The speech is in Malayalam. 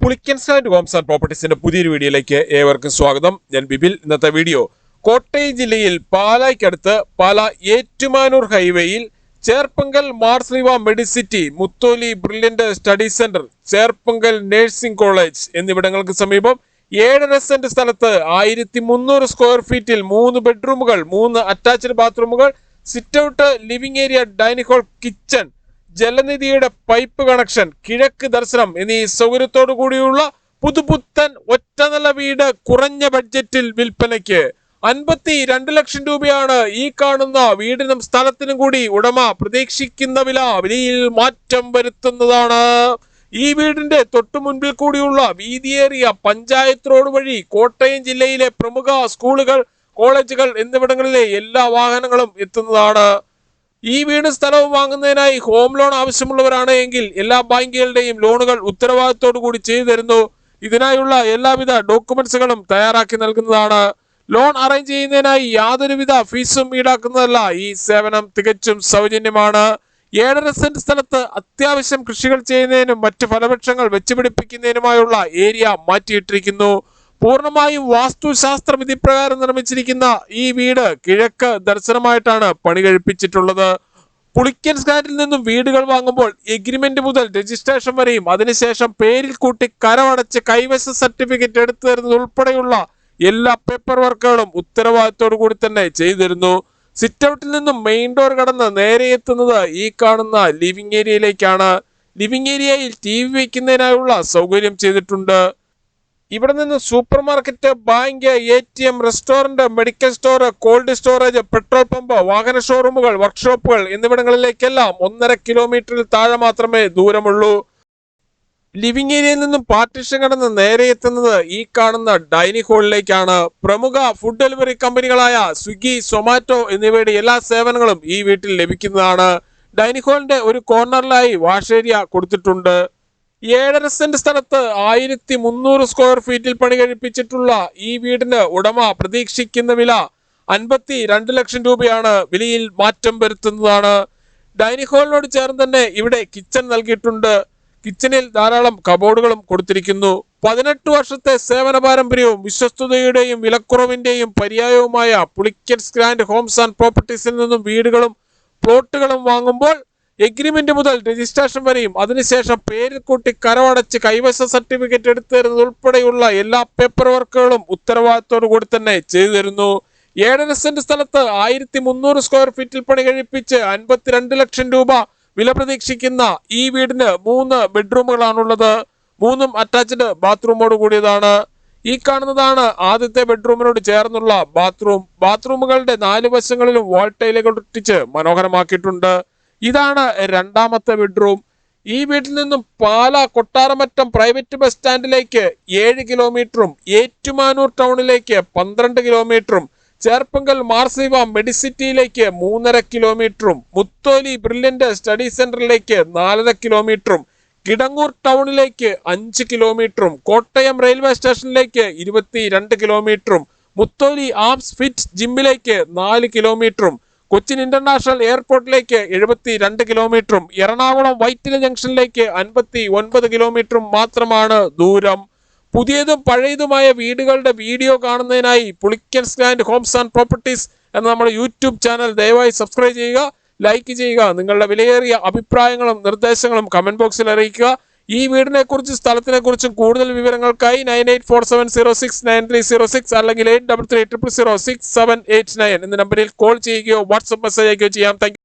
പുളിക്കൻസ് ആൻഡ് ഹോംസ് ആൻഡ് പ്രോപ്പർട്ടീസിന്റെ പുതിയൊരു വീഡിയോയിലേക്ക് ഏവർക്കും സ്വാഗതം. ഞാൻ ബിബിൽ. ഇന്നത്തെ വീഡിയോ കോട്ടയം ജില്ലയിൽ പാലായ്ക്കടുത്ത് പാല ഏറ്റുമാനൂർ ഹൈവേയിൽ Cherpunkal Mar Sleeva medicity, Mutholy brilliant study centre, Cherpunkal nursing college എന്നിവിടങ്ങൾക്ക് സമീപം 7.5 സെന്റ് സ്ഥലത്ത് 1300 സ്ക്വയർ ഫീറ്റിൽ 3 ബെഡ്റൂമുകൾ, 3 അറ്റാച്ച്ഡ് ബാത്റൂമുകൾ, sit out, living area, dining hall, kitchen, ജലനിധിയുടെ പൈപ്പ് കണക്ഷൻ, കിഴക്ക് ദർശനം എന്നീ സൗകര്യത്തോടു കൂടിയുള്ള പുതുപുത്തൻ ഒറ്റനില വീട് കുറഞ്ഞ ബഡ്ജറ്റിൽ വിൽപ്പനയ്ക്ക്. 52 ലക്ഷം രൂപയാണ് ഈ കാണുന്ന വീടിനും സ്ഥലത്തിനും കൂടി ഉടമ പ്രതീക്ഷിക്കുന്ന വില. വിലയിൽ മാറ്റം വരുത്തുന്നതാണ്. ഈ വീടിന്റെ തൊട്ടു മുൻപിൽ കൂടിയുള്ള വീതിയേറിയ പഞ്ചായത്ത് റോഡ് വഴി കോട്ടയം ജില്ലയിലെ പ്രമുഖ സ്കൂളുകൾ, കോളേജുകൾ എന്നിവിടങ്ങളിലെ എല്ലാ വാഹനങ്ങളും എത്തുന്നതാണ്. ഈ വീടും സ്ഥലവും വാങ്ങുന്നതിനായി ഹോം ലോൺ ആവശ്യമുള്ളവരാണ് എങ്കിൽ എല്ലാ ബാങ്കുകളുടെയും ലോണുകൾ ഉത്തരവാദിത്തോടു കൂടി ചെയ്തു തരുന്നു. ഇതിനായുള്ള എല്ലാവിധ ഡോക്യുമെന്റ്സുകളും തയ്യാറാക്കി നൽകുന്നതാണ്. ലോൺ അറേഞ്ച് ചെയ്യുന്നതിനായി യാതൊരുവിധ ഫീസും ഈടാക്കുന്നതല്ല. ഈ സേവനം തികച്ചും സൗജന്യമാണ്. 7.5 സെന്റ് സ്ഥലത്ത് അത്യാവശ്യം കൃഷികൾ ചെയ്യുന്നതിനും മറ്റ് ഫലവൃക്ഷങ്ങൾ വെച്ചുപിടിപ്പിക്കുന്നതിനുമായുള്ള ഏരിയ മാറ്റിയിട്ടിരിക്കുന്നു. പൂർണ്ണമായും വാസ്തുശാസ്ത്ര വിധിപ്രകാരം നിർമ്മിച്ചിരിക്കുന്ന ഈ വീട് കിഴക്ക് ദർശനമായിട്ടാണ് പണി കഴിപ്പിച്ചിട്ടുള്ളത്. പുളിക്കൻ സ്റ്റാൻഡിൽ നിന്നും വീടുകൾ വാങ്ങുമ്പോൾ എഗ്രിമെന്റ് മുതൽ രജിസ്ട്രേഷൻ വരെയും അതിനുശേഷം പേരിൽ കൂട്ടി കരമടച്ച് കൈവശ സർട്ടിഫിക്കറ്റ് എടുത്തു തരുന്നത് ഉൾപ്പെടെയുള്ള എല്ലാ പേപ്പർ വർക്കുകളും ഉത്തരവാദിത്തോടു കൂടി തന്നെ ചെയ്തു തരുന്നു. സിറ്റ് ഔട്ടിൽ നിന്നും മെയിൻ ഡോർ കടന്ന് നേരെ എത്തുന്നത് ഈ കാണുന്ന ലിവിംഗ് ഏരിയയിലേക്കാണ്. ലിവിംഗ് ഏരിയയിൽ TV വയ്ക്കുന്നതിനായുള്ള സൗകര്യം ചെയ്തിട്ടുണ്ട്. ഇവിടെ നിന്ന് super market, bank, ATM, restaurant, medical store, cold storage, petrol pump, വാഹന ഷോറൂമുകൾ, വർക്ക്ഷോപ്പുകൾ എന്നിവിടങ്ങളിലേക്കെല്ലാം 1.5 കിലോമീറ്ററിൽ താഴെ മാത്രമേ ദൂരമുള്ളൂ. ലിവിംഗ് ഏരിയയിൽ നിന്നും പാർട്ടീഷൻ കടന്ന് നേരെ എത്തുന്നത് ഈ കാണുന്ന ഡൈനിങ് ഹാളിലേക്കാണ്. പ്രമുഖ ഫുഡ് ഡെലിവറി കമ്പനികളായ സ്വിഗ്ഗി, സൊമാറ്റോ എന്നിവയുടെ എല്ലാ സേവനങ്ങളും ഈ വീട്ടിൽ ലഭിക്കുന്നതാണ്. ഡൈനിങ് ഹാളിന്റെ ഒരു കോർണറിലായി വാഷ് ഏരിയ കൊടുത്തിട്ടുണ്ട്. 7.5 സെന്റ് സ്ഥലത്ത് 1300 സ്ക്വയർ ഫീറ്റിൽ പണി കഴിപ്പിച്ചിട്ടുള്ള ഈ വീടിന് ഉടമ പ്രതീക്ഷിക്കുന്ന വില 52 ലക്ഷം രൂപയാണ്. വിലയിൽ മാറ്റം വരുത്തുന്നതാണ്. ഡൈനിങ് ഹാളിനോട് ചേർന്ന് തന്നെ ഇവിടെ കിച്ചൺ നൽകിയിട്ടുണ്ട്. കിച്ചണിൽ ധാരാളം കബോർഡുകളും കൊടുത്തിരിക്കുന്നു. 18 വർഷത്തെ സേവന പാരമ്പര്യവും വിശ്വസ്തതയുടെയും വിലക്കുറവിന്റെയും പര്യായവുമായ പുളിക്കൻസ് ഗ്രാൻഡ് ഹോംസ് ആൻഡ് പ്രോപ്പർട്ടീസിൽ നിന്നും വീടുകളും പ്ലോട്ടുകളും വാങ്ങുമ്പോൾ എഗ്രിമെന്റ് മുതൽ രജിസ്ട്രേഷൻ വരെയും അതിനുശേഷം പേരിൽ കൂട്ടി കരമടച്ച് കൈവശ സർട്ടിഫിക്കറ്റ് എടുത്തു തരുന്നത് ഉൾപ്പെടെയുള്ള എല്ലാ പേപ്പർ വർക്കുകളും ഉത്തരവാദിത്തോടു കൂടി തന്നെ ചെയ്തു തരുന്നു. 7.5 സെന്റ് സ്ഥലത്ത് 1300 സ്ക്വയർ ഫീറ്റിൽ പണി കഴിപ്പിച്ച് 52 ലക്ഷം രൂപ വില പ്രതീക്ഷിക്കുന്ന ഈ വീടിന് 3 ബെഡ്റൂമുകളാണുള്ളത്. 3ഉം അറ്റാച്ച്ഡ് ബാത്റൂമോട് കൂടിയതാണ്. ഈ കാണുന്നതാണ് ആദ്യത്തെ ബെഡ്റൂമിനോട് ചേർന്നുള്ള ബാത്റൂം. ബാത്റൂമുകളുടെ 4 വശങ്ങളിലും വാൾ ടൈലുകൾ ഒട്ടിച്ച് മനോഹരമാക്കിയിട്ടുണ്ട്. ഇതാണ് രണ്ടാമത്തെ ബെഡ്റൂം. ഈ വീട്ടിൽ നിന്നും പാല കൊട്ടാരമറ്റം പ്രൈവറ്റ് ബസ് സ്റ്റാൻഡിലേക്ക് 7 കിലോമീറ്ററും ഏറ്റുമാനൂർ ടൗണിലേക്ക് 12 കിലോമീറ്ററും ചേർപ്പങ്കൽ മാർസ്ലിവ മെഡിസിറ്റിയിലേക്ക് 3.5 കിലോമീറ്ററും മുത്തോലി ബ്രില്യന്റ് സ്റ്റഡി സെന്ററിലേക്ക് 4.5 കിലോമീറ്ററും കിടങ്ങൂർ ടൗണിലേക്ക് 5 കിലോമീറ്ററും കോട്ടയം റെയിൽവേ സ്റ്റേഷനിലേക്ക് 22 കിലോമീറ്ററും മുത്തോലി ആംസ് ഫിറ്റ് ജിമ്മിലേക്ക് 4 കിലോമീറ്ററും കൊച്ചിൻ ഇന്റർനാഷണൽ എയർപോർട്ടിലേക്ക് 72 കിലോമീറ്ററും എറണാകുളം വൈറ്റില ജംഗ്ഷനിലേക്ക് 59 കിലോമീറ്ററും മാത്രമാണ് ദൂരം. പുതിയതും പഴയതുമായ വീടുകളുടെ വീഡിയോ കാണുന്നതിനായി Pulickans grand Holmes and properties എന്ന നമ്മുടെ യൂട്യൂബ് ചാനൽ ദയവായി സബ്സ്ക്രൈബ് ചെയ്യുക, ലൈക്ക് ചെയ്യുക. നിങ്ങളുടെ വിലയേറിയ അഭിപ്രായങ്ങളും നിർദ്ദേശങ്ങളും കമന്റ് ബോക്സിൽ അറിയിക്കുക. ഈ വീടിനെ കുറിച്ചും സ്ഥലത്തിനെ കുറിച്ചും കൂടുതൽ വിവരങ്ങൾക്കായി 9847069306 അല്ലെങ്കിൽ 833006 789 എന്ന നമ്പറിൽ കോൾ ചെയ്യുകയോ വാട്സ്ആപ്പ് മെസ്സേജ് അയക്കുകയോ ചെയ്യാം. Thank you.